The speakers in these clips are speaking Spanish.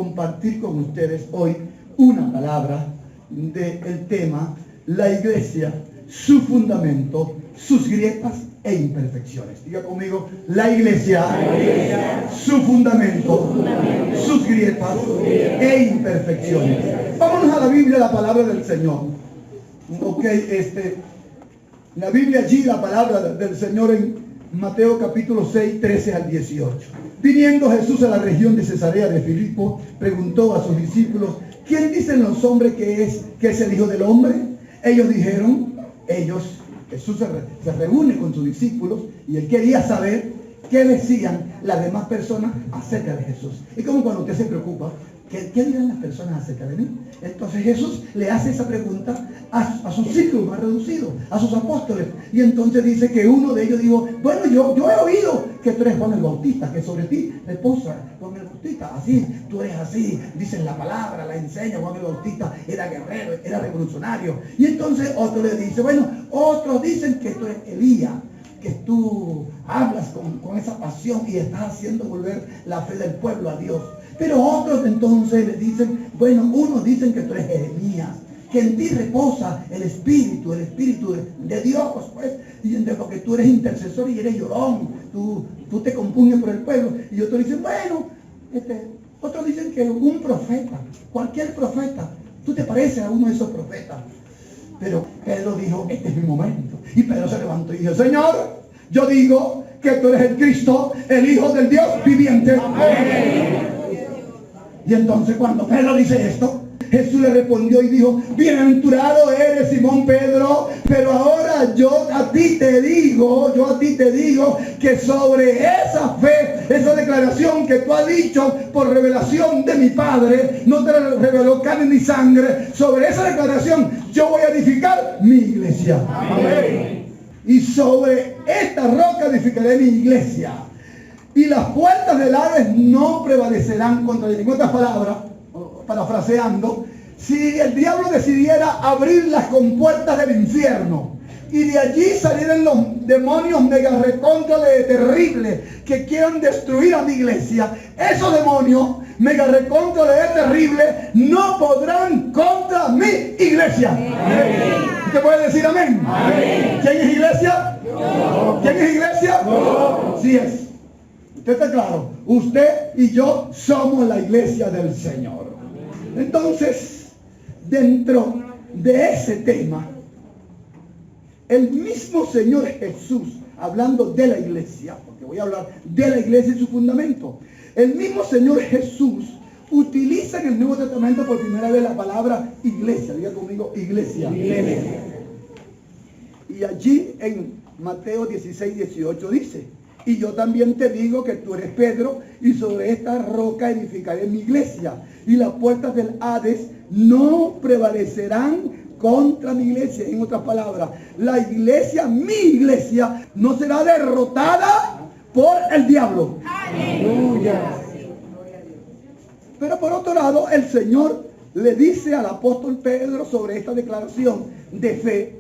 compartir con ustedes hoy una palabra del tema la iglesia, su fundamento, sus grietas e imperfecciones. Diga conmigo, la iglesia, su fundamento, sus grietas e imperfecciones. Vámonos a la Biblia, la palabra del Señor. Ok, la Biblia allí, la palabra del Señor en Mateo capítulo 6, 13 al 18. Viniendo Jesús a la región de Cesarea de Filipo, preguntó a sus discípulos: ¿quién dicen los hombres que es el Hijo del Hombre? Ellos dijeron, Jesús se reúne con sus discípulos y él quería saber qué decían las demás personas acerca de Jesús. Es como cuando usted se preocupa, ¿qué dirán las personas acerca de mí? Entonces Jesús le hace esa pregunta a sus círculos más reducidos, a sus apóstoles. Y entonces dice que uno de ellos dijo, bueno, yo he oído que tú eres Juan el Bautista, que sobre ti reposa Juan el Bautista. Así, tú eres así, dicen la palabra, la enseña. Juan el Bautista era guerrero, era revolucionario. Y entonces otro le dice, bueno, otros dicen que tú eres Elías, que tú hablas con esa pasión y estás haciendo volver la fe del pueblo a Dios. Pero otros entonces le dicen, bueno, unos dicen que tú eres Jeremías, que en ti reposa el Espíritu de Dios, pues, y porque tú eres intercesor y eres llorón, tú te compunges por el pueblo. Y otros dicen, bueno, otros dicen que un profeta, cualquier profeta, tú te pareces a uno de esos profetas. Pero Pedro dijo, este es mi momento. Y Pedro se levantó y dijo, Señor, yo digo que tú eres el Cristo, el Hijo del Dios viviente. Amén. Y entonces cuando Pedro dice esto, Jesús le respondió y dijo, bienaventurado eres Simón Pedro, pero ahora yo a ti te digo que sobre esa fe, esa declaración que tú has dicho por revelación de mi Padre, no te reveló carne ni sangre, sobre esa declaración yo voy a edificar mi iglesia. Amén. Y sobre esta roca edificaré mi iglesia. Y las puertas del Hades no prevalecerán contra ella. En otras palabras, parafraseando, si el diablo decidiera abrir las compuertas del infierno y de allí salieran los demonios mega recontra de terribles que quieran destruir a mi iglesia, esos demonios mega recontra de terribles no podrán contra mi iglesia. Amén. ¿Usted puede decir amén? Amén. ¿Quién es iglesia? Yo. ¿Quién es iglesia? Yo. Sí es. ¿Usted está claro? Usted y yo somos la iglesia del Señor. Entonces, dentro de ese tema, el mismo Señor Jesús, hablando de la iglesia, porque voy a hablar de la iglesia y su fundamento, el mismo Señor Jesús utiliza en el Nuevo Testamento por primera vez la palabra iglesia. Diga conmigo, iglesia. Iglesia. Y allí en Mateo 16, 18 dice, y yo también te digo que tú eres Pedro, y sobre esta roca edificaré mi iglesia, y las puertas del Hades no prevalecerán contra mi iglesia. En otras palabras, la iglesia, mi iglesia, no será derrotada por el diablo. Aleluya. Pero por otro lado, el Señor le dice al apóstol Pedro sobre esta declaración de fe,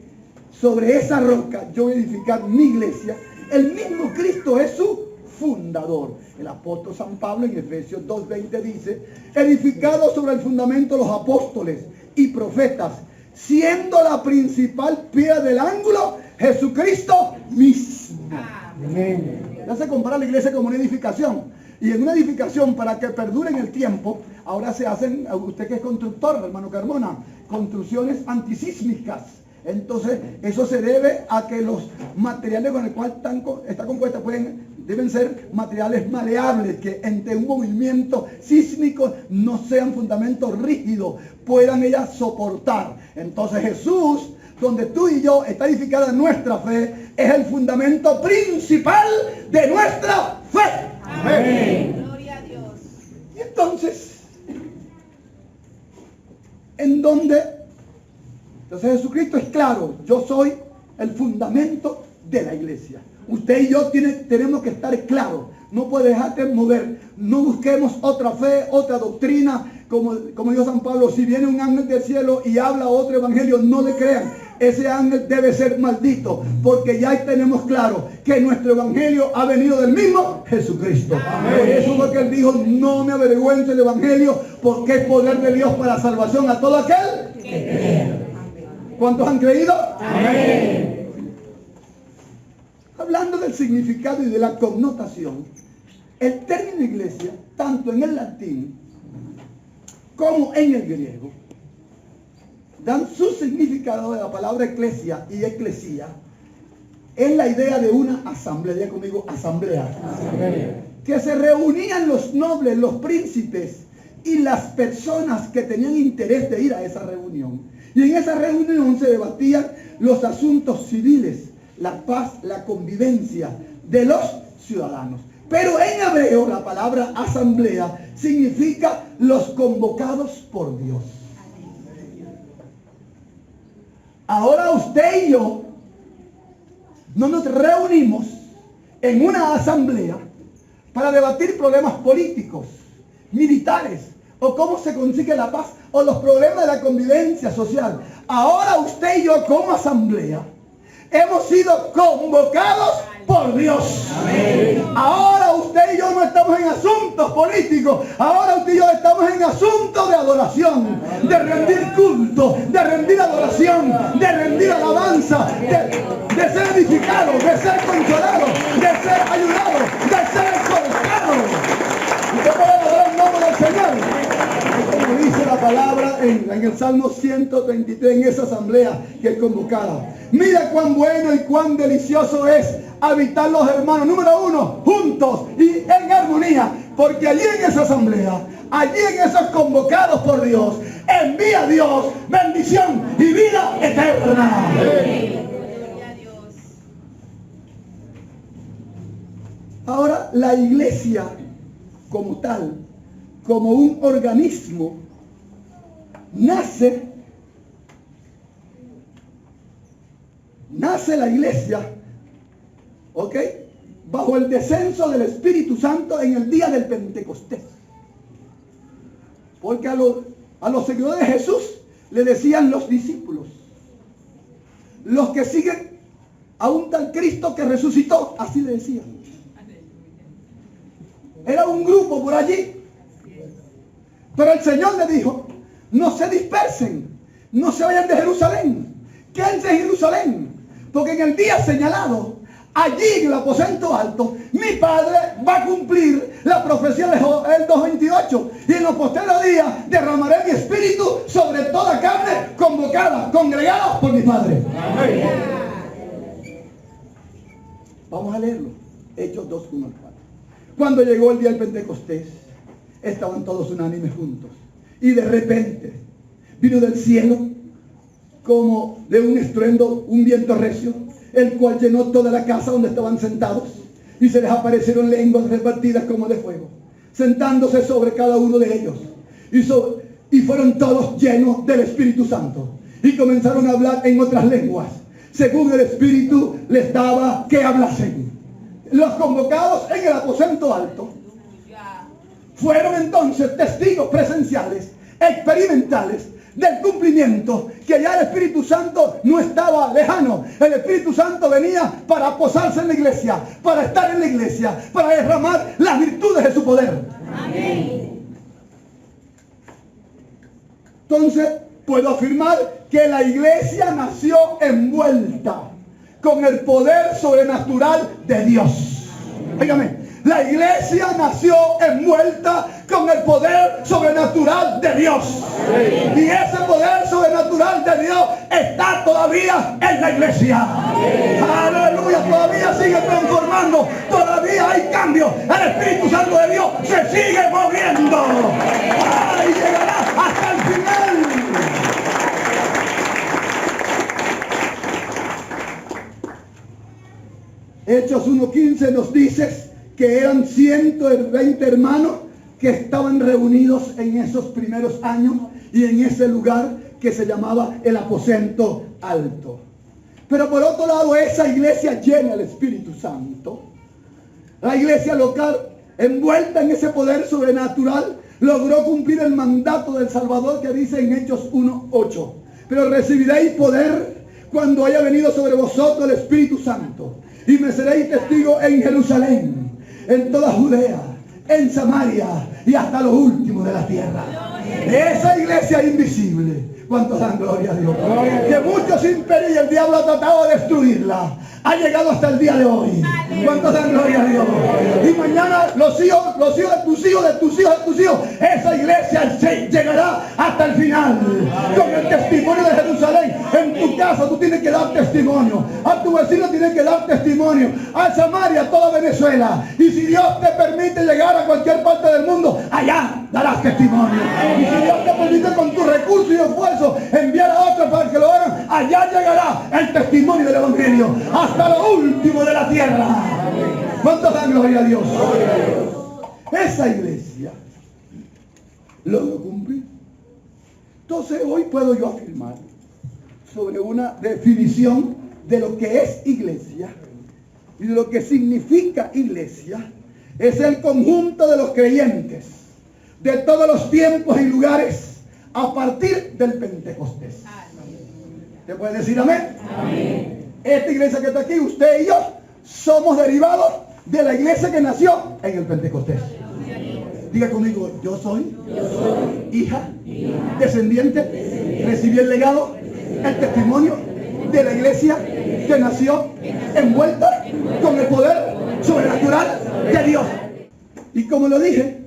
sobre esa roca yo voy a edificar mi iglesia. El mismo Cristo es su fundador. El apóstol San Pablo en Efesios 2:20 dice, edificado sobre el fundamento de los apóstoles y profetas, siendo la principal piedra del ángulo Jesucristo mismo. Amén. Ya se compara la iglesia como una edificación. Y en una edificación, para que perdure en el tiempo, ahora se hacen, usted que es constructor, hermano Carmona, construcciones antisísmicas. Entonces, eso se debe a que los materiales con los cuales está compuesta deben ser materiales maleables, que ante un movimiento sísmico no sean fundamentos rígidos, puedan ellas soportar. Entonces Jesús, donde tú y yo está edificada nuestra fe, es el fundamento principal de nuestra fe. Amén. Gloria a Dios. Y entonces, entonces Jesucristo es claro, yo soy el fundamento de la iglesia. Usted y yo tenemos que estar claros. No puede dejarte mover. No busquemos otra fe, otra doctrina. Como dijo San Pablo, si viene un ángel del cielo y habla otro evangelio, no le crean. ese ángel debe ser maldito, porque ya tenemos claro que nuestro evangelio ha venido del mismo Jesucristo. Amén. Por eso fue que él dijo, no me avergüenzo el evangelio, porque es poder de Dios para salvación a todo aquel que cree. ¿Cuántos han creído? Amén. Hablando del significado y de la connotación, el término iglesia, tanto en el latín como en el griego, dan su significado de la palabra eclesia y eclesía. Es la idea de una asamblea, diga conmigo, asamblea. Que se reunían los nobles, los príncipes y las personas que tenían interés de ir a esa reunión. Y en esa reunión se debatían los asuntos civiles, la paz, la convivencia de los ciudadanos. Pero en hebreo la palabra asamblea significa los convocados por Dios. Ahora usted y yo no nos reunimos en una asamblea para debatir problemas políticos, militares, o cómo se consigue la paz, o los problemas de la convivencia social. Ahora usted y yo como asamblea hemos sido convocados por Dios. Amén. Ahora usted y yo no estamos en asuntos políticos. Ahora usted y yo estamos en asuntos de adoración, de rendir culto, de rendir adoración, de rendir alabanza, de ser edificados, de ser consolados, de ser ayudados, de ser exhortados. Usted puede adorar el nombre del Señor. Como dice la palabra en el Salmo 133, en esa asamblea que es convocada. Mira cuán bueno y cuán delicioso es habitar los hermanos, número uno, juntos y en armonía, porque allí en esa asamblea, allí en esos convocados por Dios, envía a Dios bendición y vida eterna. Ahora, la iglesia como tal, como un organismo, nace la iglesia, ¿ok?, bajo el descenso del Espíritu Santo en el día del Pentecostés. Porque a los seguidores de Jesús le decían los discípulos, los que siguen a un tal Cristo que resucitó, así le decían. Era un grupo por allí. Pero el Señor le dijo, no se dispersen, no se vayan de Jerusalén, quédense en Jerusalén, porque en el día señalado, allí en el aposento alto, mi Padre va a cumplir la profecía de Joel 2:28, y en los posteriores días derramaré mi espíritu sobre toda carne convocada, congregada por mi Padre. Amén. Vamos a leerlo, Hechos 2:1 al 4. Cuando llegó el día del Pentecostés, estaban todos unánimes juntos. Y de repente vino del cielo como de un estruendo un viento recio, el cual llenó toda la casa donde estaban sentados. Y se les aparecieron lenguas repartidas como de fuego, sentándose sobre cada uno de ellos. Y fueron todos llenos del Espíritu Santo. Y comenzaron a hablar en otras lenguas, según el Espíritu les daba que hablasen. Los convocados en el aposento alto fueron entonces testigos presenciales, experimentales, del cumplimiento, que ya el Espíritu Santo no estaba lejano. El Espíritu Santo venía para posarse en la iglesia, para estar en la iglesia, para derramar las virtudes de su poder. Amén. Entonces, puedo afirmar que la iglesia nació envuelta con el poder sobrenatural de Dios. Dígame. La iglesia nació envuelta con el poder sobrenatural de Dios. Y ese poder sobrenatural de Dios está todavía en la iglesia. Aleluya, todavía sigue transformando, todavía hay cambio. El Espíritu Santo de Dios se sigue moviendo. Y llegará hasta el final. Hechos 1:15 nos dice que eran 120 hermanos que estaban reunidos en esos primeros años y en ese lugar que se llamaba el aposento alto. Pero por otro lado, esa iglesia llena del Espíritu Santo, la iglesia local envuelta en ese poder sobrenatural, logró cumplir el mandato del Salvador que dice en Hechos 1:8. Pero recibiréis poder cuando haya venido sobre vosotros el Espíritu Santo, y me seréis testigos en Jerusalén, en toda Judea, en Samaria y hasta lo último de la tierra. Esa iglesia invisible, ¿cuántos dan gloria a Dios? Que muchos imperios y el diablo ha tratado de destruirla, ha llegado hasta el día de hoy. ¿Cuántos dan gloria a Dios? Y mañana los hijos de tus hijos, de tus hijos, de tus hijos, esa iglesia llegará hasta el final con el testimonio de Jerusalén. En tu casa tú tienes que dar testimonio, a tu vecino tienes que dar testimonio, a Samaria, a toda Venezuela, y si Dios te permite llegar a cualquier parte del mundo, allá darás testimonio. Y si Dios te permite con tus recursos y esfuerzos enviar a otros para que lo hagan, allá llegará el testimonio del Evangelio hasta lo último de la tierra. ¿Cuántos dan gloria a Dios? Esa iglesia logró cumplir. Entonces hoy puedo yo afirmar sobre una definición de lo que es iglesia y de lo que significa iglesia. Es el conjunto de los creyentes de todos los tiempos y lugares a partir del Pentecostés. ¿Te puede decir amén? Amén. Esta iglesia que está aquí, usted y yo, somos derivados de la iglesia que nació en el Pentecostés. Diga conmigo, yo soy hija, descendiente, recibí el legado, el testimonio de la iglesia que nació envuelta con el poder sobrenatural de Dios. Y como lo dije,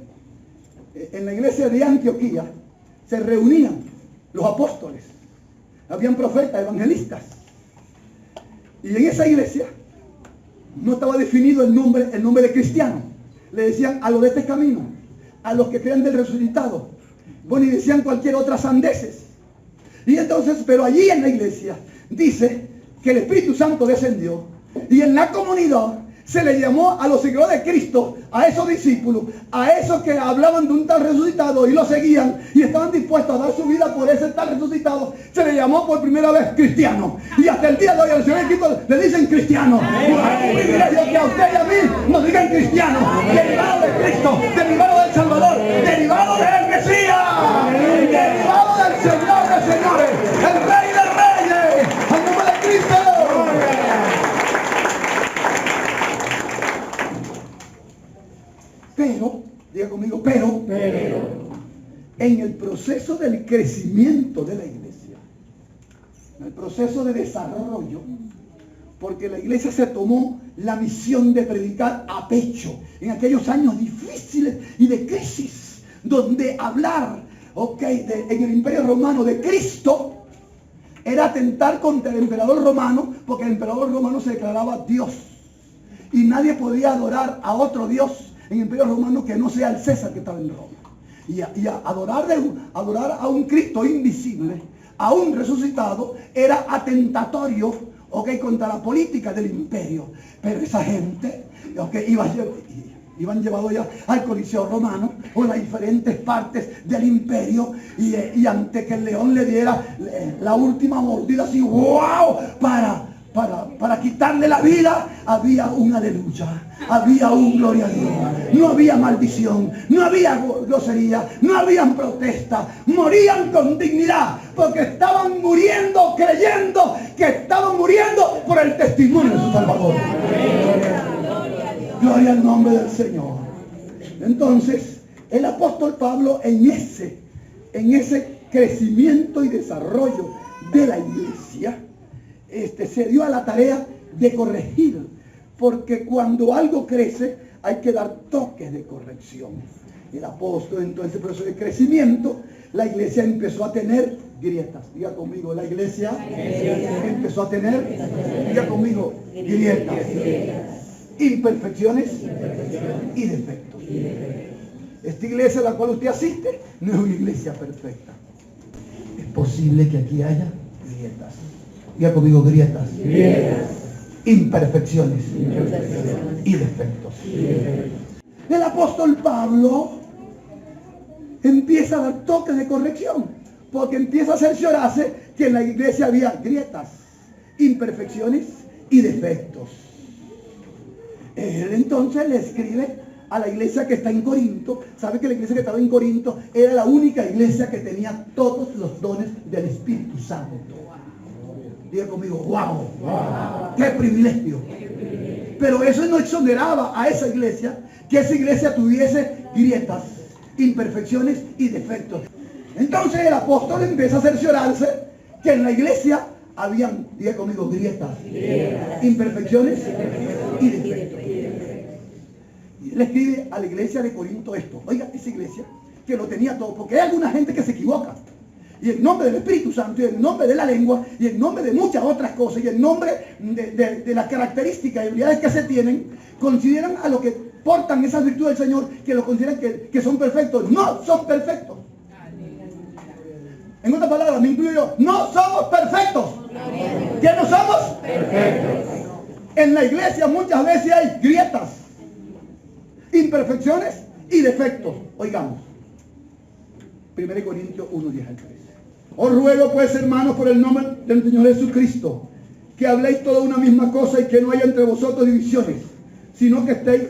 en la iglesia de Antioquía se reunían los apóstoles, habían profetas, evangelistas, y en esa iglesia no estaba definido el nombre de cristiano. Le decían a los de este camino, a los que creen del resucitado, bueno, y decían cualquier otra sandeces. Y entonces, pero allí en la iglesia dice que el Espíritu Santo descendió, y en la comunidad se le llamó a los seguidores de Cristo, a esos discípulos, a esos que hablaban de un tal resucitado y lo seguían y estaban dispuestos a dar su vida por ese tal resucitado, se le llamó por primera vez cristiano. Y hasta el día de hoy al Señor Cristo le dicen cristiano. Es un privilegio que a usted y a mí nos digan cristiano, derivado de Cristo, derivado del Salvador, derivado del Mesías, derivado del Señor de señores, el Rey de reyes, al nombre de Cristo. Pero, diga conmigo, pero, en el proceso del crecimiento de la iglesia, en el proceso de desarrollo, porque la iglesia se tomó la misión de predicar a pecho en aquellos años difíciles y de crisis, donde hablar, en el Imperio Romano de Cristo era atentar contra el emperador romano, porque el emperador romano se declaraba Dios y nadie podía adorar a otro Dios en el Imperio Romano que no sea el César que estaba en Roma. Y adorar a un Cristo invisible, a un resucitado, era atentatorio, contra la política del imperio. Pero esa gente, iban llevados ya al Coliseo Romano o las diferentes partes del imperio, y antes que el león le diera la última mordida así, ¡wow!, para quitarle la vida, había un aleluya, había un gloria a Dios, no había maldición, no había grosería, no había protesta, morían con dignidad, porque estaban muriendo creyendo que estaban muriendo por el testimonio de su Salvador. Gloria al nombre del Señor. Entonces, el apóstol Pablo en ese crecimiento y desarrollo de la iglesia, se dio a la tarea de corregir, porque cuando algo crece hay que dar toques de corrección. El apóstol, entonces, por eso de crecimiento, la iglesia empezó a tener grietas. Diga conmigo, la iglesia empezó a tener, diga conmigo, grietas, imperfecciones y defectos. Esta iglesia a la cual usted asiste no es una iglesia perfecta. Es posible que aquí haya grietas. Diga conmigo, grietas, imperfecciones y defectos. El apóstol Pablo empieza a dar toques de corrección, porque empieza a cerciorarse que en la iglesia había grietas, imperfecciones y defectos. Él entonces le escribe a la iglesia que está en Corinto. Sabe que la iglesia que estaba en Corinto era la única iglesia que tenía todos los dones del Espíritu Santo. Diga conmigo, wow, qué privilegio. Pero eso no exoneraba a esa iglesia, que esa iglesia tuviese grietas, imperfecciones y defectos. Entonces el apóstol empieza a cerciorarse que en la iglesia habían, diga conmigo, grietas, imperfecciones y defectos. Y él escribe a la iglesia de Corinto esto. Oiga, esa iglesia que lo tenía todo, porque hay alguna gente que se equivoca. Y en nombre del Espíritu Santo, y en nombre de la lengua, y en nombre de muchas otras cosas, y en nombre de las características y habilidades que se tienen, consideran a los que portan esa virtud del Señor, que lo consideran que son perfectos. No son perfectos. En otras palabras, me incluyo yo, no somos perfectos. ¿Qué no somos? Perfectos. En la iglesia muchas veces hay grietas, imperfecciones y defectos. Oigamos. 1 Corintios 1, 10 al 13. Os ruego pues, hermanos, por el nombre del Señor Jesucristo, que habléis toda una misma cosa y que no haya entre vosotros divisiones, sino que estéis.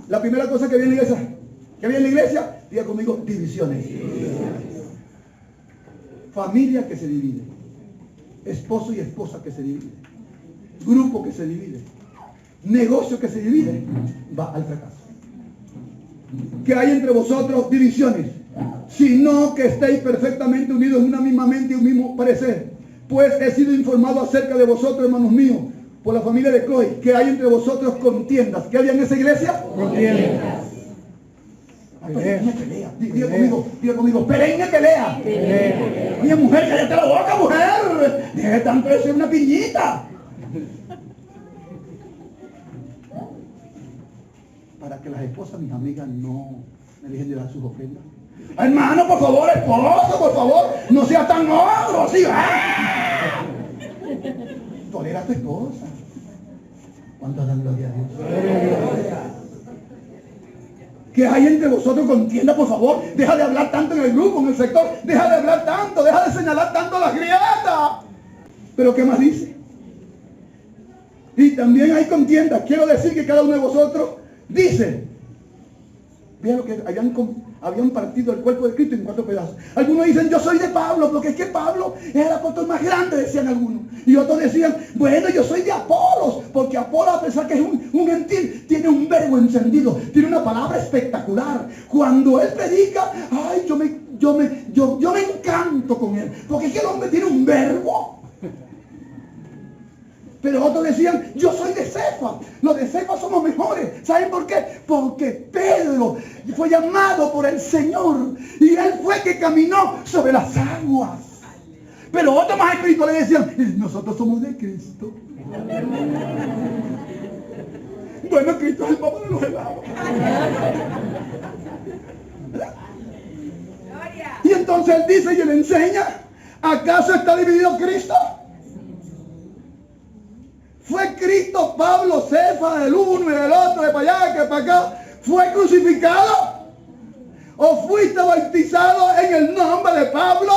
La primera cosa que viene en la iglesia, diga conmigo, divisiones. Familia que se divide, esposo y esposa que se divide, grupo que se divide, negocio que se divide, va al fracaso. Que hay entre vosotros divisiones, sino que estéis perfectamente unidos en una misma mente y un mismo parecer. Pues he sido informado acerca de vosotros, hermanos míos, por la familia de Chloe, que hay entre vosotros contiendas. ¿Qué había en esa iglesia? Contiendas. Perenne pelea. Diga conmigo, perenne pelea. Oye, mujer, cállate la boca, mujer. Deje tanto de ser una piñita. Para que las esposas, mis amigas, no me dejen de dar sus ofrendas. Hermano, por favor, esposo, por favor, no sea tan ogro, ¿sí? Tolera a tu esposa. ¿Cuánto dan gloria a Dios? Que hay entre vosotros contienda, por favor. Deja de hablar tanto en el grupo, en el sector. Deja de hablar tanto, deja de señalar tanto las grietas. Pero ¿qué más dice? Y también hay contienda. Quiero decir que cada uno de vosotros dice. Vean lo que habían partido el cuerpo de Cristo en 4 pedazos. Algunos dicen, yo soy de Pablo, porque es que Pablo es el apóstol más grande, decían algunos. Y otros decían, bueno, yo soy de Apolos, porque Apolos, a pesar que es un gentil, tiene un verbo encendido, tiene una palabra espectacular. Cuando él predica, ay, yo me encanto con él, porque es que el hombre tiene un verbo. Pero otros decían, yo soy de Cefa. Los de Cefa somos mejores. ¿Saben por qué? Porque Pedro fue llamado por el Señor. Y él fue que caminó sobre las aguas. Pero otros más espirituales decían, nosotros somos de Cristo. Bueno, Cristo es el papá de los helados. Y entonces él dice y él enseña, ¿acaso está dividido Cristo? ¿Fue Cristo, Pablo, Cefa, del uno y del otro, de para allá, que para acá? ¿Fue crucificado? ¿O fuiste bautizado en el nombre de Pablo?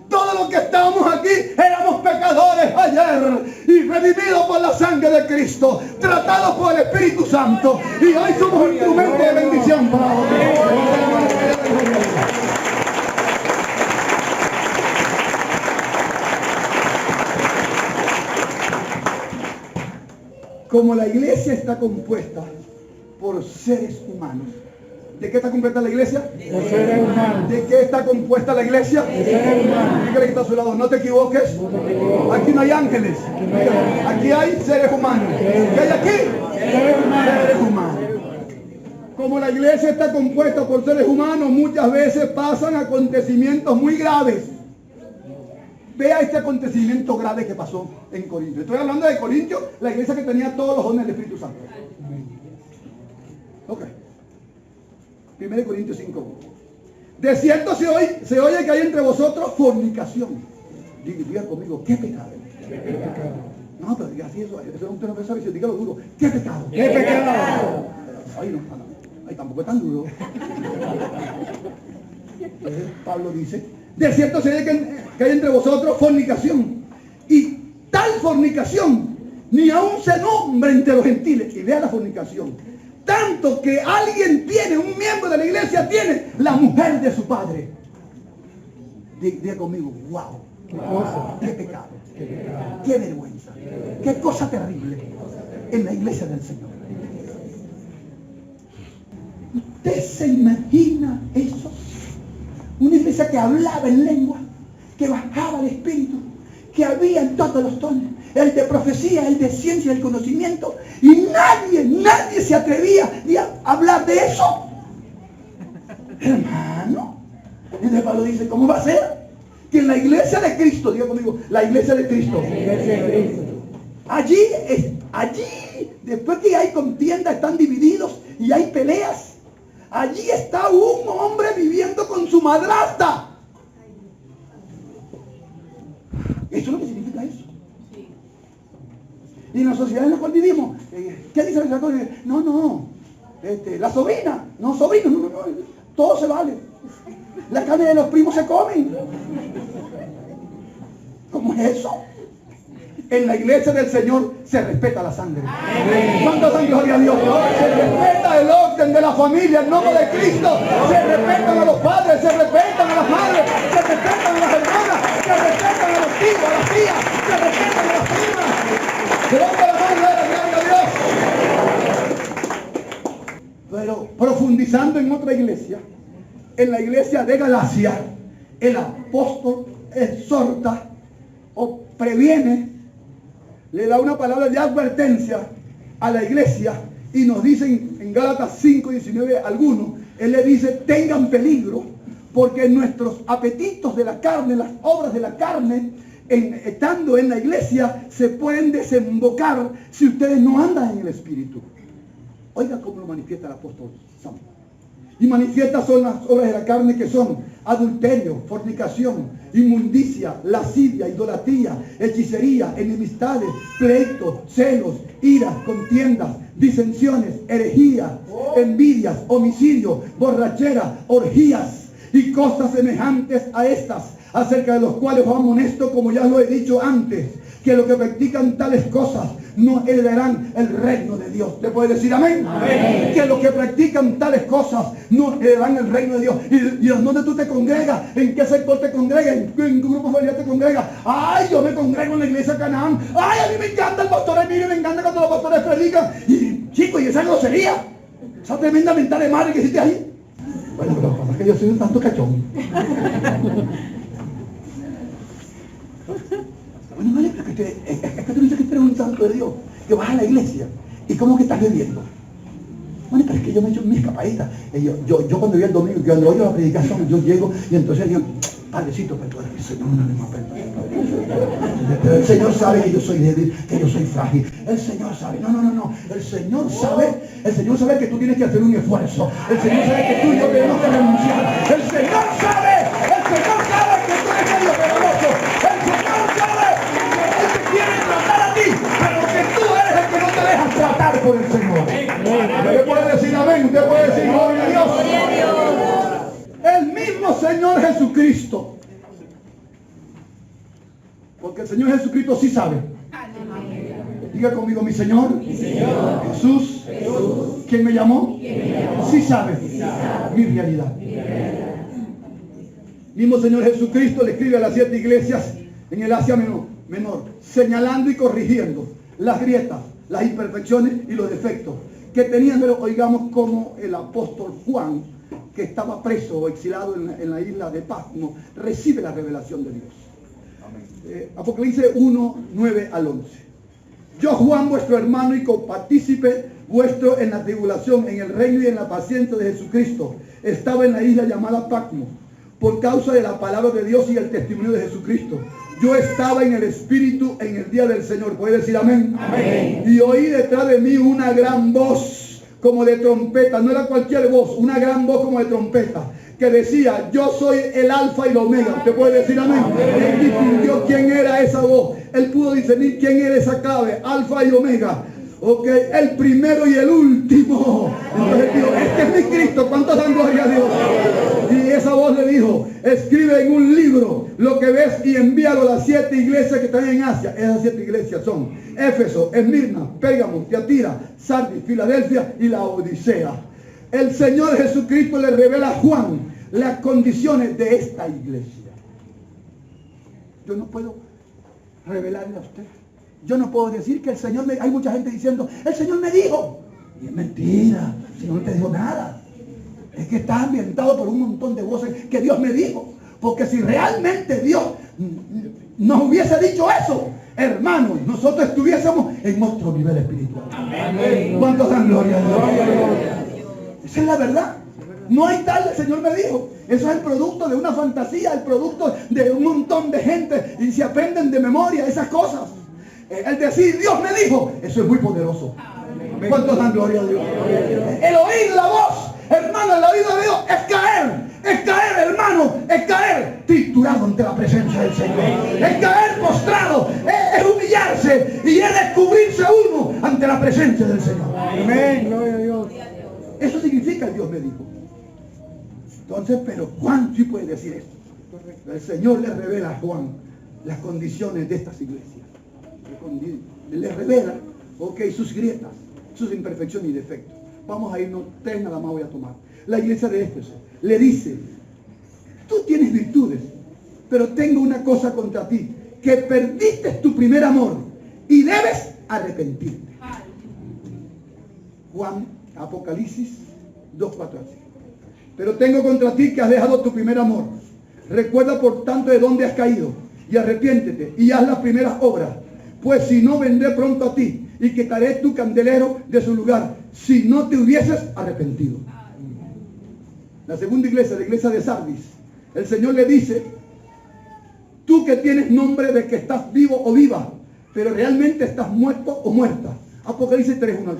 Todos los que estamos aquí éramos pecadores ayer y redimidos por la sangre de Cristo, tratados por el Espíritu Santo, y hoy somos instrumentos de bendición para otros. Como la iglesia está compuesta por seres humanos. ¿De qué está compuesta la iglesia? De seres humanos. ¿De qué está compuesta la iglesia? De seres humanos. Dígale que está a su lado, no te equivoques. Aquí no hay ángeles. Aquí hay seres humanos. ¿Qué hay aquí? Seres humanos. Como la iglesia está compuesta por seres humanos, muchas veces pasan acontecimientos muy graves. Vea este acontecimiento grave que pasó en Corinto. Estoy hablando de Corinto, la iglesia que tenía todos los dones del Espíritu Santo. Ok. 1 Corintios 5. De cierto se oye que hay entre vosotros fornicación. Diga conmigo, ¿qué pecado? ¿Qué pecado? No, pero diga así, eso usted no sabe, dígalo duro. ¿Qué pecado? ¿Qué pecado? Ay, no, ay, tampoco es tan duro. Entonces, Pablo dice, de cierto se oye que hay entre vosotros fornicación. Y tal fornicación ni aún se nombra entre los gentiles. Y vea la fornicación. Tanto que alguien tiene, un miembro de la iglesia tiene la mujer de su padre. Diga conmigo, wow. Qué pecado. Qué vergüenza. Qué cosa terrible en la iglesia del Señor. ¿Usted se imagina eso? Una iglesia que hablaba en lengua, que bajaba el espíritu, que había en todos los tonos, el de profecía, el de ciencia, el conocimiento, y nadie se atrevía a hablar de eso. Hermano, y de Pablo dice, ¿cómo va a ser? Que en la iglesia de Cristo, diga conmigo, la iglesia de Cristo, allí, después que hay contienda, están divididos y hay peleas, allí está un hombre viviendo con su madrastra. Eso es lo que significa eso. Y en la sociedad en la cual vivimos, ¿qué dice la sociedad? No, la sobrina, no, todo se vale. La carne de los primos se comen. ¿Cómo es eso? En la iglesia del Señor se respeta la sangre. ¿Cuánta sangre, gloria a Dios? Se respeta el orden de la familia, el nombre de Cristo. Se respetan a los padres, se respetan a las madres, se respetan a las hermanas, se respetan a los tíos, a las tías, se respetan a las primas. Se levanta la mano, gloria a Dios. Pero profundizando en otra iglesia, en la iglesia de Galacia, el apóstol exhorta o previene, le da una palabra de advertencia a la iglesia y nos dicen en Gálatas 5:19 algunos, él le dice, tengan peligro porque nuestros apetitos de la carne, las obras de la carne, estando en la iglesia, se pueden desembocar si ustedes no andan en el Espíritu. Oiga cómo lo manifiesta el apóstol San. Y manifiestas son las obras de la carne, que son adulterio, fornicación, inmundicia, lascivia, idolatría, hechicería, enemistades, pleitos, celos, iras, contiendas, disensiones, herejías, envidias, homicidios, borracheras, orgías y cosas semejantes a estas, acerca de los cuales os amonesto, como ya lo he dicho antes, que los que practican tales cosas no heredarán el reino de Dios. ¿Te puede decir amén? Amén. Que los que practican tales cosas no heredarán el reino de Dios. ¿Y dónde tú te congregas? ¿En qué sector te congregas? ¿En qué grupo familiar te congregas? Ay, yo me congrego en la iglesia Canaán. Ay, a mí me encanta el pastor Emilio, me encanta cuando los pastores predican. Y chicos, y esa grosería, esa tremenda mentada de madre que hiciste ahí. Bueno, pero lo que pasa es que yo soy un tanto cachón. Bueno, vale, pero es que tú dices que tú eres un santo de Dios, que vas a la iglesia, ¿y cómo que estás bebiendo? Bueno, pero es que yo me he hecho mis escapaditas. Yo cuando vi el domingo, cuando oigo la predicación, yo llego y entonces digo, Padrecito, perdona, el Señor no le más perdona. Pero el Señor sabe que yo soy débil, que yo soy frágil. El Señor sabe, no. El Señor sabe que tú tienes que hacer un esfuerzo. El Señor sabe que tú y yo tenemos que renunciar. El Señor sabe que tú eres medio peligroso. El Señor sabe que Él te quiere tratar a ti, pero que tú eres el que no te dejas tratar por el Señor. Usted puede decir amén, usted puede decir gloria a Dios. El mismo Señor Jesucristo. Porque el Señor Jesucristo sí sabe. Diga conmigo, mi Señor. Jesús. ¿Quién me llamó? Sí sabe mi realidad. Mismo Señor Jesucristo le escribe a las 7 iglesias en el Asia Menor, señalando y corrigiendo las grietas, las imperfecciones y los defectos que tenían, pero oigamos como el apóstol Juan, que estaba preso o exilado en la isla de Patmos, recibe la revelación de Dios. Apocalipsis 1, 9 al 11. Yo, Juan, vuestro hermano y copartícipe vuestro en la tribulación, en el reino y en la paciencia de Jesucristo, estaba en la isla llamada Patmos, por causa de la palabra de Dios y el testimonio de Jesucristo. Yo estaba en el Espíritu en el día del Señor. ¿Puede decir amén? Amén. Y oí detrás de mí una gran voz como de trompeta. No era cualquier voz, una gran voz como de trompeta, que decía, yo soy el alfa y el omega. ¿Usted puede decir amén? Él distinguió quién era esa voz. Él pudo discernir quién era esa clave, alfa y omega. Ok, el primero y el último. Entonces dijo, este es mi Cristo. ¿Cuántos dan gloria a Dios? Y esa voz le dijo, escribe en un libro lo que ves y envíalo a las 7 iglesias que están en Asia. Esas 7 iglesias son Éfeso, Esmirna, Pérgamo, Tiatira, Sardis, Filadelfia y la Odisea. El Señor Jesucristo le revela a Juan las condiciones de esta iglesia. Yo no puedo revelarle a usted. Yo no puedo decir que el Señor me... Hay mucha gente diciendo, el Señor me dijo. Y es mentira, el Señor no te dijo nada. Es que está ambientado por un montón de voces que Dios me dijo. Porque si realmente Dios nos hubiese dicho eso, hermanos, nosotros estuviésemos en otro nivel espiritual. Amén. ¿Cuántos dan gloria a Dios? Esa es la verdad. No hay tal, el Señor me dijo. Eso es el producto de una fantasía, el producto de un montón de gente y se aprenden de memoria esas cosas. El decir Dios me dijo, eso es muy poderoso. ¿Cuántos dan gloria a Dios? El oír la voz, hermano, el oído de Dios es caer, hermano, es caer triturado ante la presencia del Señor. Es caer postrado, es humillarse y es descubrirse uno ante la presencia del Señor. Amén, gloria a Dios. Eso significa el Dios me dijo. Entonces, pero Juan sí puede decir esto. El Señor le revela a Juan las condiciones de estas iglesias. Le revela, sus grietas, sus imperfecciones y defectos. Vamos a irnos, 3 nada más voy a tomar. La iglesia de Éfeso le dice, tú tienes virtudes, pero tengo una cosa contra ti, que perdiste tu primer amor y debes arrepentirte. Juan, Apocalipsis 2:4 así. Pero tengo contra ti que has dejado tu primer amor. Recuerda por tanto de dónde has caído y arrepiéntete y haz las primeras obras. Pues si no, vendré pronto a ti y quitaré tu candelero de su lugar, si no te hubieses arrepentido. La segunda iglesia, la iglesia de Sardis, el Señor le dice, tú que tienes nombre de que estás vivo o viva, pero realmente estás muerto o muerta. Apocalipsis 3:1-3.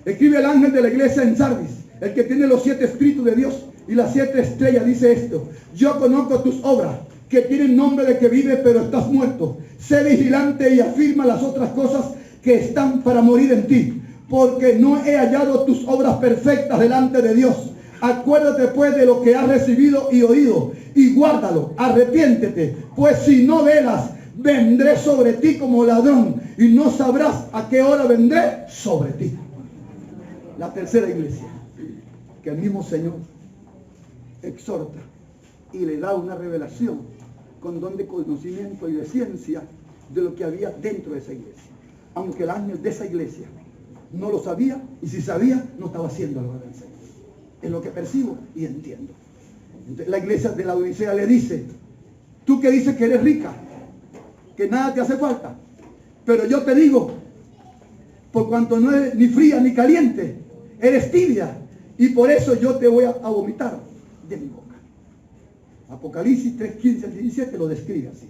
Escribe el ángel de la iglesia en Sardis, el que tiene los 7 espíritus de Dios y las 7 estrellas, dice esto: yo conozco tus obras, que tienen nombre de que vives pero estás muerto. Sé vigilante y afirma las otras cosas que están para morir en ti, porque no he hallado tus obras perfectas delante de Dios. Acuérdate pues de lo que has recibido y oído, y guárdalo, arrepiéntete, pues si no velas, vendré sobre ti como ladrón, y no sabrás a qué hora vendré sobre ti. La tercera iglesia, que el mismo Señor exhorta y le da una revelación con don de conocimiento y de ciencia de lo que había dentro de esa iglesia. Aunque el ángel de esa iglesia no lo sabía, y si sabía, no estaba haciendo lo del Señor. Es lo que percibo y entiendo. Entonces, la iglesia de la Odisea le dice, tú que dices que eres rica, que nada te hace falta, pero yo te digo, por cuanto no eres ni fría ni caliente, eres tibia, y por eso yo te voy a vomitar de mi boca. Apocalipsis 3:15-17 lo describe así,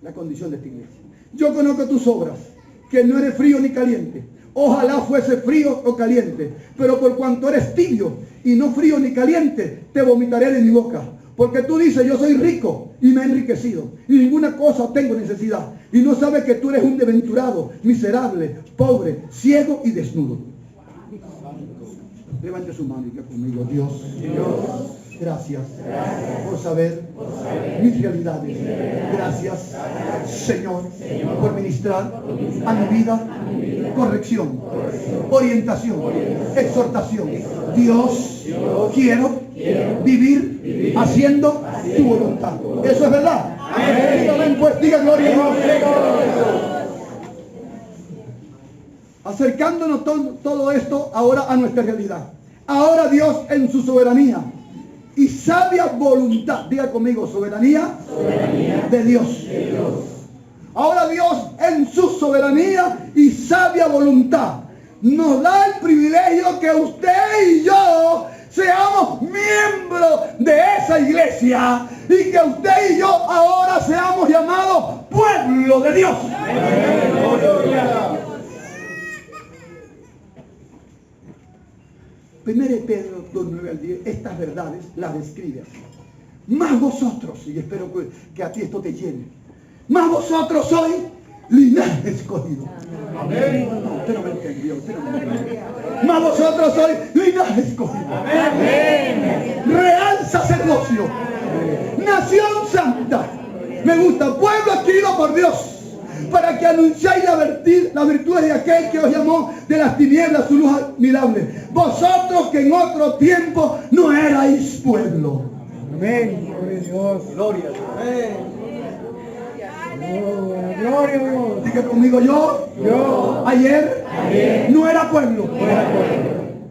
la condición de esta iglesia. Yo conozco tus obras, que no eres frío ni caliente. Ojalá fuese frío o caliente, pero por cuanto eres tibio y no frío ni caliente, te vomitaré de mi boca. Porque tú dices, yo soy rico y me he enriquecido, y ninguna cosa tengo necesidad, y no sabes que tú eres un desventurado, miserable, pobre, ciego y desnudo. Levante su mano y diga conmigo, Dios, gracias por saber mis realidades. Gracias, Señor, por ministrar a mi vida corrección, orientación, exhortación. Dios, quiero vivir haciendo tu voluntad. Eso es verdad. Amén. Pues diga gloria a Dios. Acercándonos todo esto ahora a nuestra realidad. Ahora Dios en su soberanía y sabia voluntad, diga conmigo, soberanía de Dios. Ahora Dios en su soberanía y sabia voluntad nos da el privilegio que usted y yo seamos miembros de esa iglesia y que usted y yo ahora seamos llamados pueblo de Dios. Primero Pedro 2:9-10, estas verdades las describe así. Más vosotros, y espero que a ti esto te llene, más vosotros sois linaje escogido. Amén. No, usted no me entendió, Más vosotros sois linaje escogido. Amén. Real sacerdocio. Amén. Nación santa. Me gusta, pueblo adquirido por Dios, para que anunciáis la virtud de aquel que os llamó de las tinieblas su luz admirable. Vosotros que en otro tiempo no erais pueblo. Amén. Gloria a Dios. Gloria a Dios. Gloria a Dios. Diga conmigo, yo ayer no era pueblo.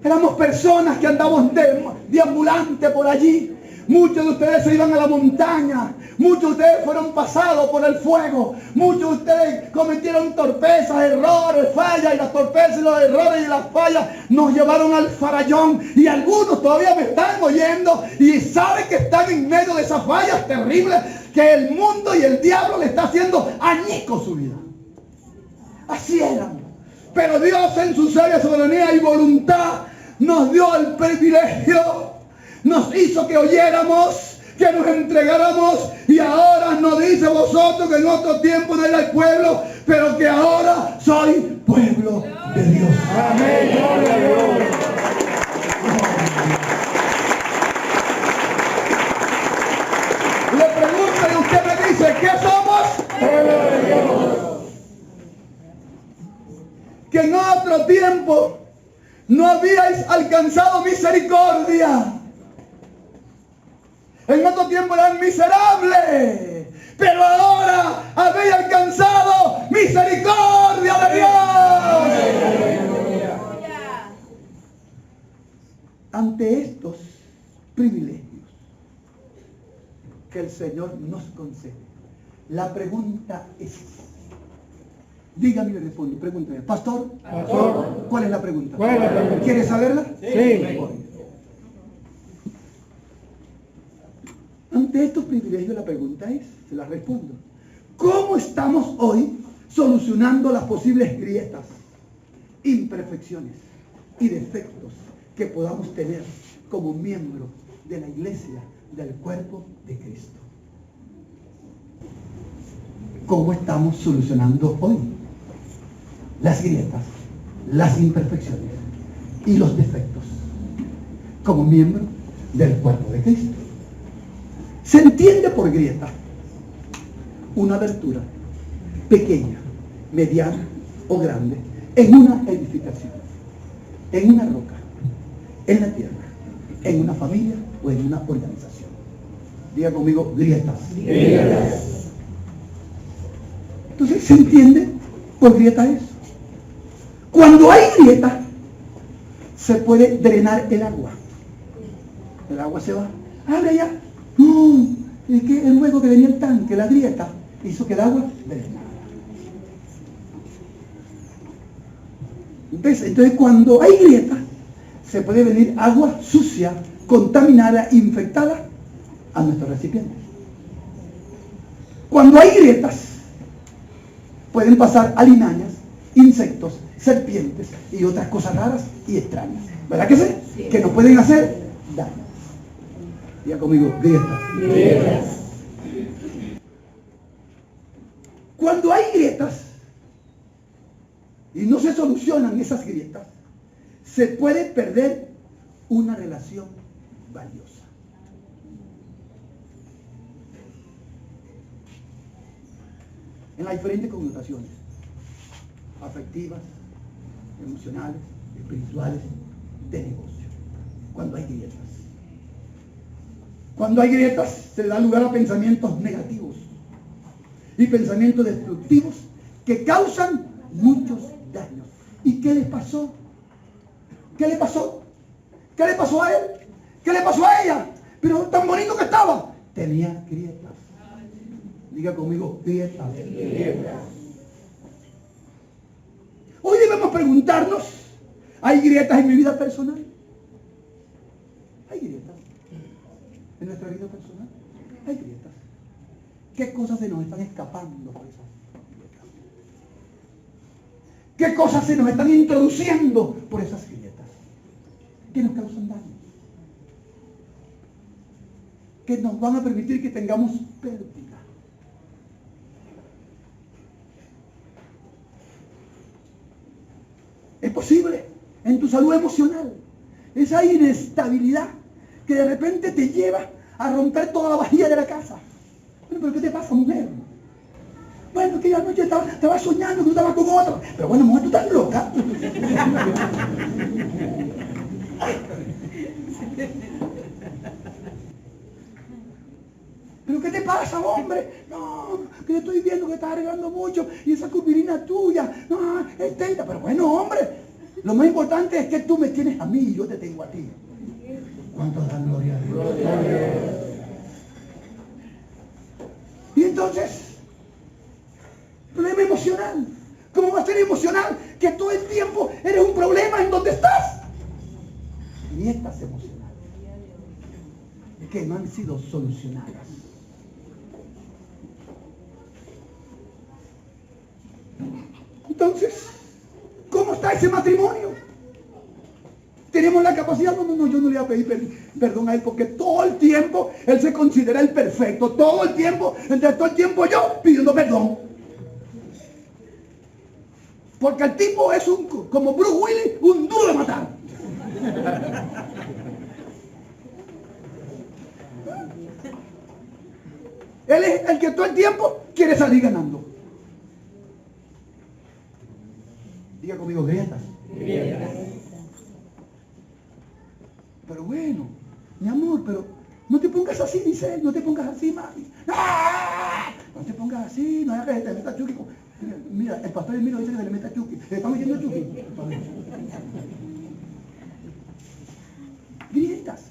Éramos personas que andábamos deambulantes por allí. Muchos de ustedes se iban a la montaña. Muchos de ustedes fueron pasados por el fuego. Muchos de ustedes cometieron torpezas, errores, fallas. Y las torpezas, y los errores y las fallas nos llevaron al farallón. Y algunos todavía me están oyendo y saben que están en medio de esas fallas terribles que el mundo y el diablo le está haciendo añicos su vida. Así éramos. Pero Dios en su sabia soberanía y voluntad nos dio el privilegio. Nos hizo que oyéramos, que nos entregáramos, y ahora nos dice vosotros que en otro tiempo no erais pueblo, pero que ahora soy pueblo de Dios. Amén. Gloria a Dios. Le pregunto y usted me dice, ¿qué somos? Pueblo de Dios. Que en otro tiempo no habíais alcanzado misericordia. En otro tiempo eran miserables, pero ahora habéis alcanzado misericordia de Dios. Ante estos privilegios que el Señor nos concede, la pregunta es, dígame y le respondo, pregúnteme, pastor, ¿cuál es la pregunta? ¿Cuál es la pregunta? ¿Quieres saberla? Sí. Ante estos privilegios la pregunta es, se la respondo, ¿cómo estamos hoy solucionando las posibles grietas, imperfecciones y defectos que podamos tener como miembro de la iglesia del cuerpo de Cristo? ¿Cómo estamos solucionando hoy las grietas, las imperfecciones y los defectos como miembro del cuerpo de Cristo? Se entiende por grieta una abertura pequeña, mediana o grande en una edificación, en una roca, en la tierra, en una familia o en una organización. Diga conmigo, grietas. Grietas. Entonces se entiende por grieta eso. Cuando hay grieta, se puede drenar el agua. El agua se va. Abre ya. No, es que el hueco que venía el tanque, la grieta, hizo que el agua drenara. Entonces cuando hay grieta, se puede venir agua sucia, contaminada, infectada a nuestros recipientes. Cuando hay grietas, pueden pasar alimañas, insectos, serpientes y otras cosas raras y extrañas. ¿Verdad que sí? Sí. Que nos pueden hacer daño. Diga conmigo, grietas. Grietas. Cuando hay grietas y no se solucionan esas grietas, se puede perder una relación valiosa. En las diferentes connotaciones, afectivas, emocionales, espirituales, de negocio. Cuando hay grietas. Cuando hay grietas, se le da lugar a pensamientos negativos y pensamientos destructivos que causan muchos daños. ¿Y qué les pasó? ¿Qué le pasó? ¿Qué le pasó a él? ¿Qué le pasó a ella? Pero tan bonito que estaba. Tenía grietas. Diga conmigo, grietas. Hoy debemos preguntarnos, ¿hay grietas en mi vida personal? ¿Hay grietas en nuestra vida personal? Hay grietas. ¿Qué cosas se nos están escapando por esas grietas? ¿Qué cosas se nos están introduciendo por esas grietas? ¿Qué nos causan daño? ¿Qué nos van a permitir que tengamos pérdida? Es posible en tu salud emocional, esa inestabilidad que de repente te lleva a romper toda la vajilla de la casa. Bueno, pero ¿qué te pasa, mujer? Bueno, que anoche estaba soñando que tú estabas con otra. Pero bueno, mujer, tú estás loca. Pero Pero ¿qué te pasa, hombre? No, que yo estoy viendo que estás arreglando mucho y esa curvilínea tuya, no, es tenta. Pero bueno, hombre, lo más importante es que tú me tienes a mí y yo te tengo a ti. ¿Cuántos dan gloria a Dios? Y entonces, problema emocional. ¿Cómo va a ser emocional? Que todo el tiempo eres un problema en donde estás. Grietas emocionales que no han sido solucionadas. Entonces, ¿cómo está ese matrimonio? ¿Tenemos la capacidad? No, yo no le voy a pedir perdón a él porque todo el tiempo él se considera el perfecto. Todo el tiempo yo pidiendo perdón. Porque el tipo es como Bruce Willis, un duro de matar. Él es el que todo el tiempo quiere salir ganando. Diga conmigo, grietas. Pero bueno, mi amor, pero no te pongas así, dice él, no te pongas así, mami. ¡Ah! No te pongas así, no hagas que te meta Chucky. Mira, el pastor Emilio dice que se le meta Chucky. ¿Le está metiendo Chucky? Grietas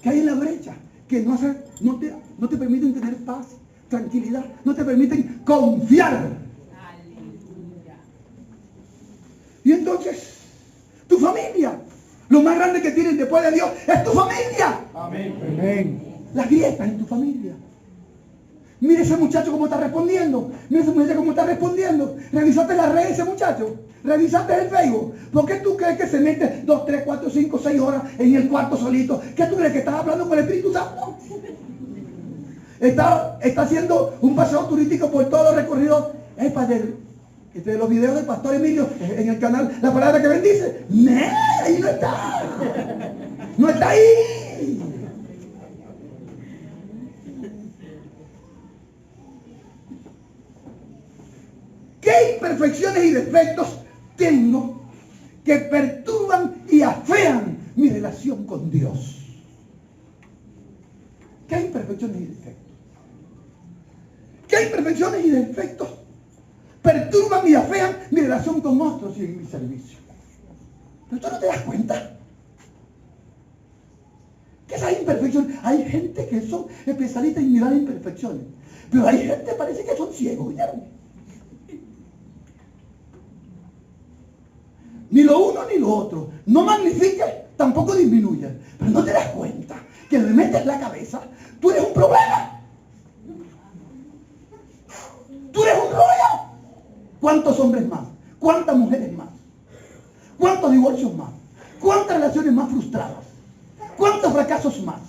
que hay en la brecha, que no te permiten tener paz, tranquilidad, no te permiten confiar. Y entonces, tu familia, lo más grande que tienen después de Dios es tu familia. Amén. Amén. Las grietas en tu familia. Mire ese muchacho cómo está respondiendo. Mire ese muchacho cómo está respondiendo. Revisaste las redes ese muchacho. Revisaste el Facebook. ¿Por qué tú crees que se mete 2, 3, 4, 5, 6 horas en el cuarto solito? ¿Qué tú crees que estás hablando con el Espíritu Santo? Está haciendo un paseo turístico por todos los recorridos. Es para de los videos del pastor Emilio en el canal La Palabra que Bendice. ¡No! Ahí no está. No está ahí. ¿Qué imperfecciones y defectos tengo que perturban y afean mi relación con Dios? ¿Qué imperfecciones y defectos? ¿Qué imperfecciones y defectos perturban y afean mi relación con otros y en mi servicio? ¿Pero tú no te das cuenta? Que esas imperfecciones, hay gente que son especialistas en mirar imperfecciones, pero hay gente que parece que son ciegos, ¿vieron? Ni lo uno ni lo otro. No magnifiques, tampoco disminuyas. Pero no te das cuenta que le metes la cabeza. Tú eres un problema. Tú eres un rollo. ¿Cuántos hombres más? ¿Cuántas mujeres más? ¿Cuántos divorcios más? ¿Cuántas relaciones más frustradas? ¿Cuántos fracasos más?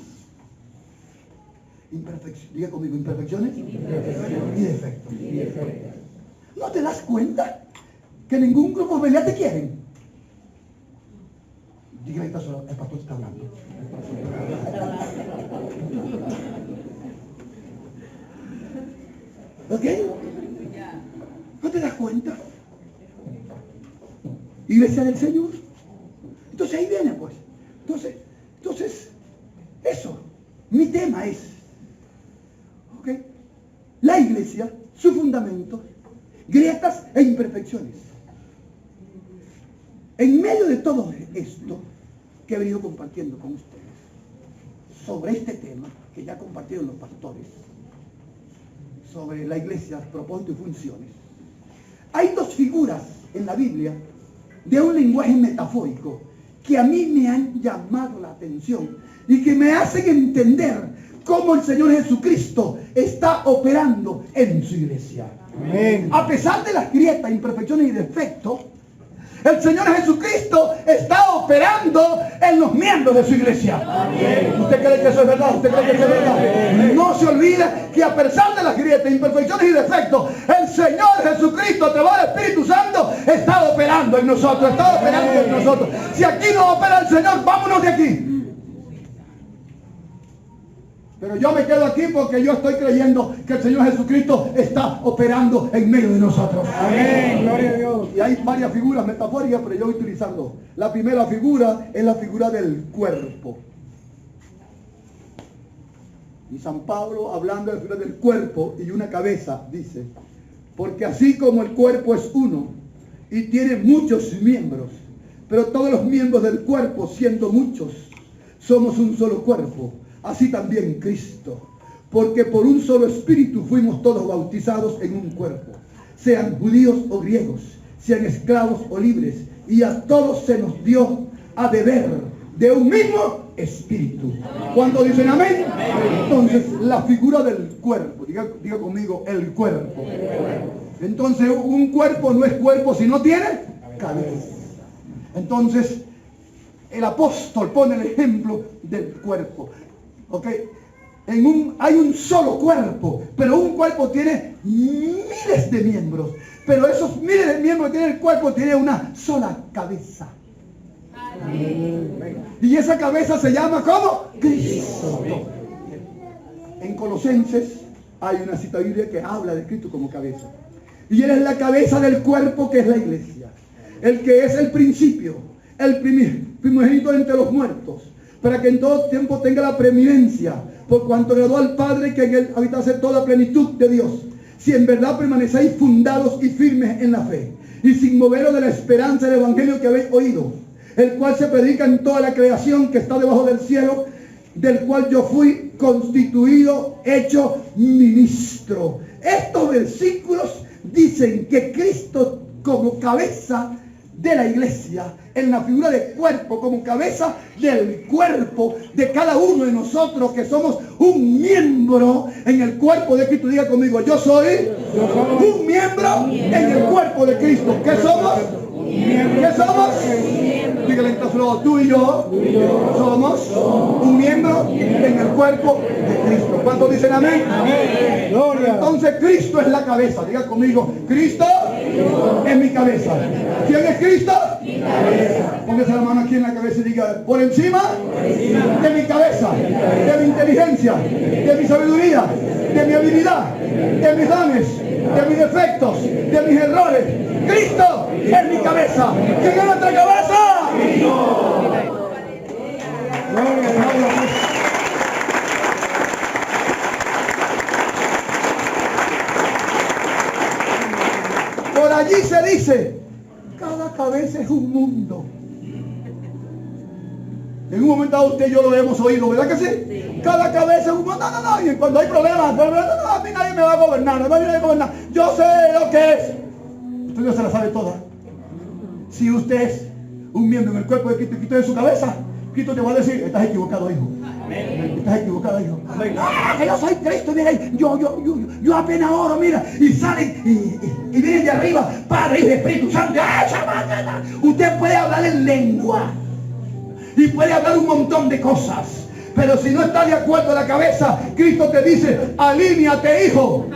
Imperfecciones. Diga conmigo, imperfecciones y defectos. ¿No te das cuenta que ningún grupo de pelea te quieren? Dígale el pastor está hablando. ¿Ok? ¿No te das cuenta? Iglesia del Señor. Entonces ahí viene pues. Entonces, eso. Mi tema es, ¿ok? La iglesia, su fundamento, grietas e imperfecciones. En medio de todo esto que he venido compartiendo con ustedes, sobre este tema que ya compartieron los pastores, sobre la iglesia, propósito y funciones, hay dos figuras en la Biblia de un lenguaje metafórico que a mí me han llamado la atención y que me hacen entender cómo el Señor Jesucristo está operando en su iglesia. Amén. A pesar de las grietas, imperfecciones y defectos, el Señor Jesucristo está operando en los miembros de su iglesia. Amén. ¿Usted cree que eso es verdad? ¿Usted cree que eso es verdad? Amén. No se olvide que a pesar de las grietas, imperfecciones y defectos, el Señor Jesucristo, a través del Espíritu Santo, está operando en nosotros. Está operando en nosotros. Si aquí no opera el Señor, vámonos de aquí. Pero yo me quedo aquí porque yo estoy creyendo que el Señor Jesucristo está operando en medio de nosotros. Amén. Gloria a Dios. Y hay varias figuras metafóricas, pero yo voy a utilizar dos. La primera figura es la figura del cuerpo. Y San Pablo, hablando de la figura del cuerpo y una cabeza, dice, porque así como el cuerpo es uno y tiene muchos miembros, pero todos los miembros del cuerpo, siendo muchos, somos un solo cuerpo, así también Cristo. Porque por un solo espíritu fuimos todos bautizados en un cuerpo, sean judíos o griegos, sean esclavos o libres, y a todos se nos dio a beber de un mismo espíritu. ¿Cuántos dicen amén? Entonces, la figura del cuerpo, diga conmigo, el cuerpo. Entonces, un cuerpo no es cuerpo si no tiene cabeza. Entonces, el apóstol pone el ejemplo del cuerpo. ¿Ok? Hay un solo cuerpo, pero un cuerpo tiene miles de miembros. Pero esos miles de miembros que tiene el cuerpo tiene una sola cabeza. Y esa cabeza se llama ¿cómo? Cristo. En Colosenses hay una cita bíblica que habla de Cristo como cabeza. Y Él es la cabeza del cuerpo que es la iglesia. El que es el principio, el primogénito entre los muertos, para que en todo tiempo tenga la preeminencia, por cuanto agradó al Padre que en Él habitase toda plenitud de Dios. Si en verdad permanecéis fundados y firmes en la fe, y sin moveros de la esperanza del evangelio que habéis oído, el cual se predica en toda la creación que está debajo del cielo, del cual yo fui constituido, hecho ministro. Estos versículos dicen que Cristo como cabeza de la iglesia, en la figura de cuerpo, como cabeza del cuerpo de cada uno de nosotros, que somos un miembro en el cuerpo de Cristo. Diga conmigo, yo soy un miembro en el cuerpo de Cristo. ¿Qué somos? ¿Qué somos? Dígale entonces, tú y yo somos un miembro en el cuerpo de Cristo. ¿Cuántos dicen amén? Gloria. Entonces Cristo es la cabeza. Diga conmigo, Cristo es mi cabeza. ¿Quién es Cristo? Mi cabeza. Póngase la mano aquí en la cabeza y diga, por encima de mi cabeza, de mi inteligencia, de mi sabiduría, de mi habilidad, de mis dones, de mis defectos, de mis errores. Cristo es mi cabeza. ¿Quién es nuestra cabeza? Por allí se dice, cada cabeza es un mundo. En un momento dado usted y yo lo hemos oído, ¿verdad que sí? Cada cabeza es un mundo. No. Y cuando hay problemas, a mí nadie me va a gobernar, no me va a gobernar. Yo sé lo que es. Usted no se la sabe toda. Si usted es un miembro en el cuerpo de Cristo y Cristo es su cabeza, Cristo te va a decir, estás equivocado, hijo. Estás equivocado, hijo. Que yo soy Cristo, mira, yo apenas oro, mira, y salen y vienen de arriba, Padre, Hijo y Espíritu Santo. Usted puede hablar en lengua y puede hablar un montón de cosas. Pero si no está de acuerdo a la cabeza, Cristo te dice, alíñate, hijo.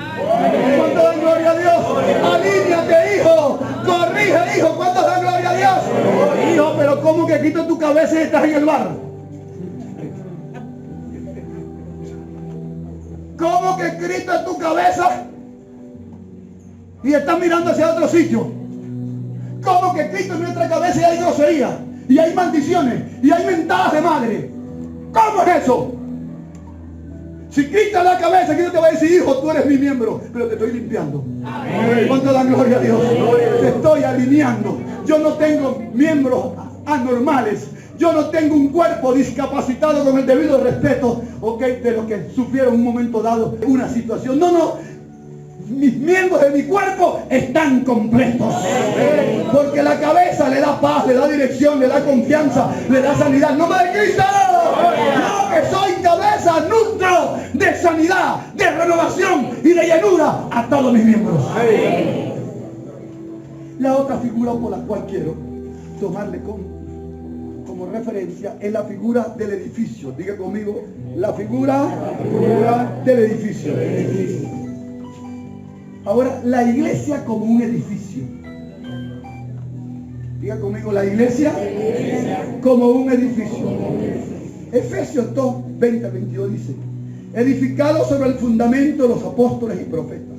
¿Cuánto dan gloria a Dios? Alíñate, hijo. Corrige, hijo. ¿Cuánto dan gloria a Dios? Hijo, pero ¿cómo que quito tu cabeza y estás en el bar? ¿Cómo que Cristo es tu cabeza y estás mirando hacia otro sitio? ¿Cómo que Cristo es nuestra cabeza y hay grosería? Y hay maldiciones y hay mentadas de madre. ¿Cómo es eso? Si Cristo es la cabeza, Cristo te va a decir, hijo, tú eres mi miembro, pero te estoy limpiando. ¿Cuánto da gloria a Dios? Te estoy alineando. Yo no tengo miembros anormales. Yo no tengo un cuerpo discapacitado con el debido respeto, de lo que sufrieron en un momento dado una situación. No. Mis miembros de mi cuerpo están completos. Porque la cabeza le da paz, le da dirección, le da confianza, le da sanidad. ¡No me de Cristo! No, que soy cabeza, nutro de sanidad, de renovación y de llenura a todos mis miembros. La otra figura por la cual quiero tomarle como referencia es la figura del edificio. Diga conmigo, la figura del edificio. Ahora, la iglesia como un edificio. Diga conmigo, la iglesia como un edificio. Efesios 2, 20-22 dice, edificado sobre el fundamento de los apóstoles y profetas,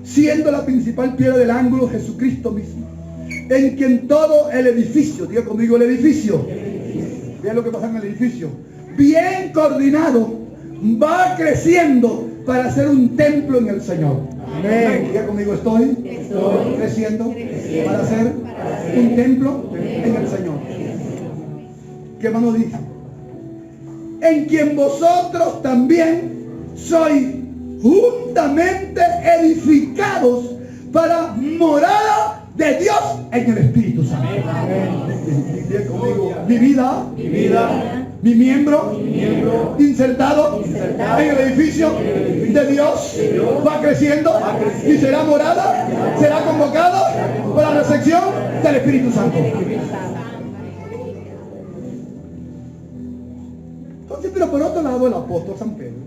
siendo la principal piedra del ángulo Jesucristo mismo, en quien todo el edificio, diga conmigo el edificio, vean lo que pasa en el edificio, bien coordinado, va creciendo para ser un templo en el Señor. Amén. Diga conmigo, estoy creciendo para ser un templo en el Señor. ¿Qué más nos dice? En quien vosotros también sois juntamente edificados para morada de Dios en el Espíritu Santo. Diga conmigo, mi vida, mi miembro, insertado en el edificio de Dios, va creciendo y será morada, será convocado para la recepción del Espíritu Santo. Entonces, pero por otro lado, el apóstol San Pedro,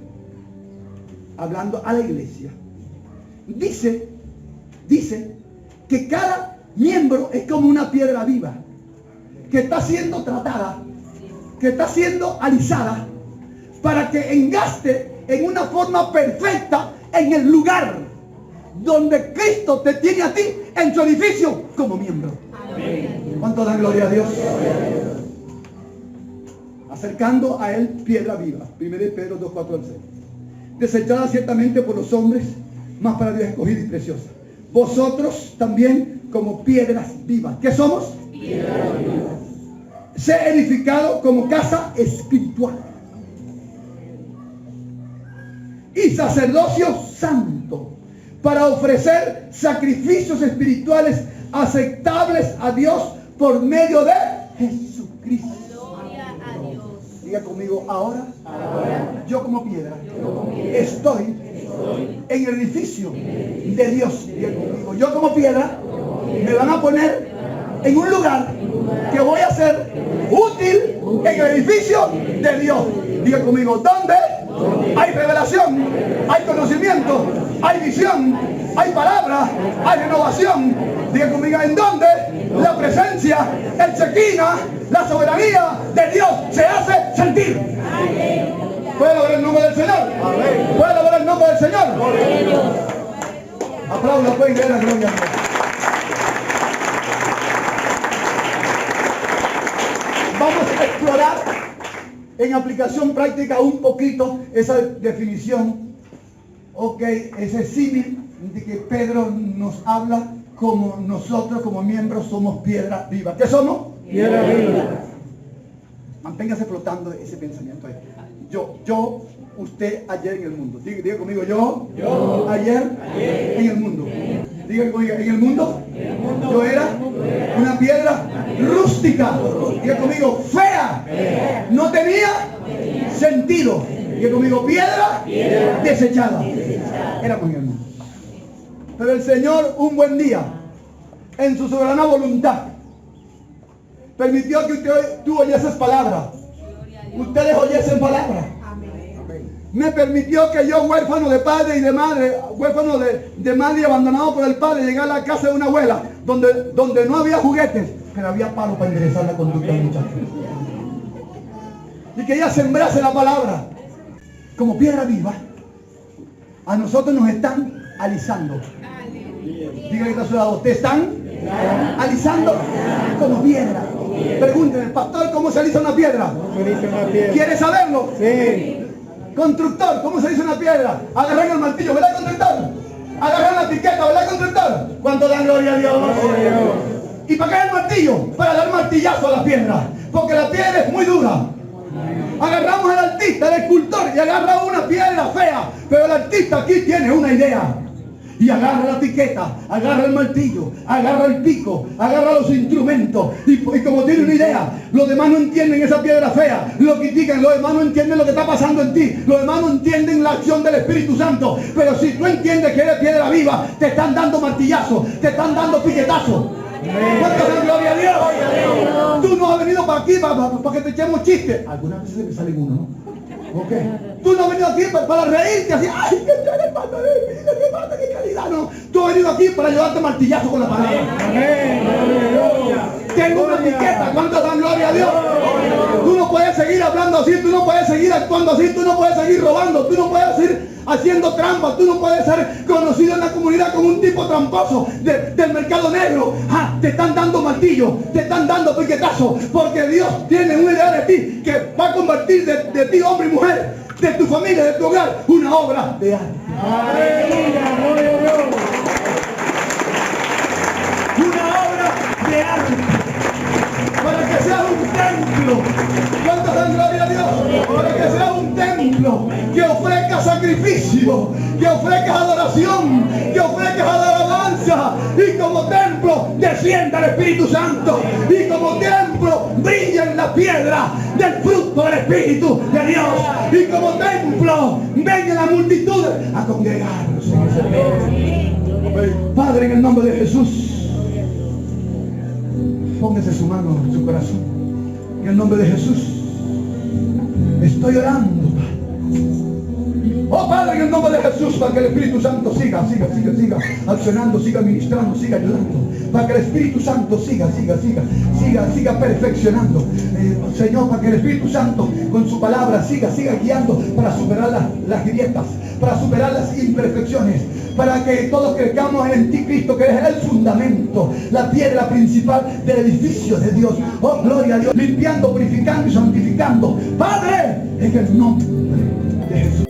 hablando a la iglesia, dice que cada miembro es como una piedra viva que está siendo tratada, que está siendo alisada para que engaste en una forma perfecta en el lugar donde Cristo te tiene a ti en su edificio como miembro. ¿Cuánto dan gloria a Dios? Acercando a él piedra viva. 1 Pedro 2, 4 al 6. Desechada ciertamente por los hombres, mas para Dios escogida y preciosa. Vosotros también como piedras vivas. ¿Qué somos? Piedras vivas. Ser edificado como casa espiritual y sacerdocio santo para ofrecer sacrificios espirituales aceptables a Dios por medio de Jesucristo. Gloria a Dios. Diga conmigo, ahora yo como piedra estoy en el edificio de Dios. Diga conmigo, yo como piedra me van a poner en un lugar que voy a ser útil en el edificio de Dios. Diga conmigo, ¿dónde? Hay revelación, hay conocimiento, hay visión, hay palabra, hay renovación. Diga conmigo, ¿en dónde? La presencia, el Shekinah, la soberanía de Dios se hace sentir. ¿Puede alabar el nombre del Señor? ¿Puede alabar el nombre del Señor? Aplauda, pues, y dé la gloria a Dios. Vamos a explorar en aplicación práctica un poquito esa definición, ese símil de que Pedro nos habla como nosotros como miembros somos piedra viva. ¿Qué somos? Piedra viva. Manténgase flotando ese pensamiento ahí. Yo, usted ayer en el mundo. Diga conmigo, yo ayer en el mundo. Diga conmigo, en el mundo yo era una piedra rústica. Diga conmigo, fea. No tenía sentido. Diga conmigo, piedra desechada. Éramos en el mundo. Pero el Señor un buen día, en su soberana voluntad, permitió que tú oyeses palabra. Ustedes oyesen palabra. Me permitió que yo, huérfano de padre y de madre, huérfano de madre y abandonado por el padre, llegué a la casa de una abuela, donde no había juguetes, pero había palo para enderezar la conducta del muchacho. Y que ella sembrase la palabra. Como piedra viva, a nosotros nos están alisando. Dígale que está a su lado, ¿te están alisando como piedra? Pregúntenle, pastor, ¿cómo se alisa una piedra? ¿Quiere saberlo? Sí. Constructor, ¿cómo se dice una piedra? Agarran el martillo, ¿verdad, constructor? Agarran la piqueta, ¿verdad, constructor? ¿Cuánto dan gloria a Dios? ¿Y para qué es el martillo? Para dar martillazo a la piedra, porque la piedra es muy dura. Agarramos al artista, al escultor, y agarra una piedra fea, pero el artista aquí tiene una idea. Y agarra la piqueta, agarra el martillo, agarra el pico, agarra los instrumentos. Y como tiene una idea, los demás no entienden esa piedra fea, lo critican, los demás no entienden lo que está pasando en ti, los demás no entienden la acción del Espíritu Santo. Pero si tú entiendes que eres piedra viva, te están dando martillazos, te están dando piquetazos. ¿Cuánto dan gloria a Dios? Tú no has venido para aquí para que te echemos chistes. Algunas veces me sale uno, ¿no? Tú no has venido aquí para reírte así, ¡ay, qué chévere, pastor! ¡Qué pasa, qué calidad! No, tú has venido aquí para ayudarte martillazo con la palabra. Tengo una piqueta, ¿cuánto dan gloria a Dios? Tú no puedes seguir hablando así, tú no puedes seguir actuando así, tú no puedes seguir robando, tú no puedes seguir haciendo trampas, tú no puedes ser conocido en la comunidad como un tipo tramposo del mercado negro. Te están dando martillo, te están dando piquetazo, porque Dios tiene una idea de ti que va a convertir de ti hombre y mujer de tu familia, de tu hogar, una obra de arte. Aleluya, gloria a Dios. Una obra de arte. Para que sea un templo. ¿Cuántos dan gloria a Dios? Para que sea un templo que ofrezca sacrificio, que ofrezca adoración, que ofrezca alabanza. Y como templo descienda el Espíritu Santo. Y como templo brilla en la piedra del fruto del Espíritu de Dios. Y como templo vengan las multitudes a congregarnos en ese templo. Padre, en el nombre de Jesús, póngase su mano en su corazón. En el nombre de Jesús, estoy orando, Padre. Oh Padre, en el nombre de Jesús, para que el Espíritu Santo siga accionando, siga ministrando, siga ayudando. Para que el Espíritu Santo siga perfeccionando. Señor, para que el Espíritu Santo con su palabra siga guiando para superar las grietas, para superar las imperfecciones, para que todos crezcamos en ti, Cristo, que es el fundamento, la piedra principal del edificio de Dios. Oh, gloria a Dios, limpiando, purificando y santificando. Padre, en el nombre de Jesús.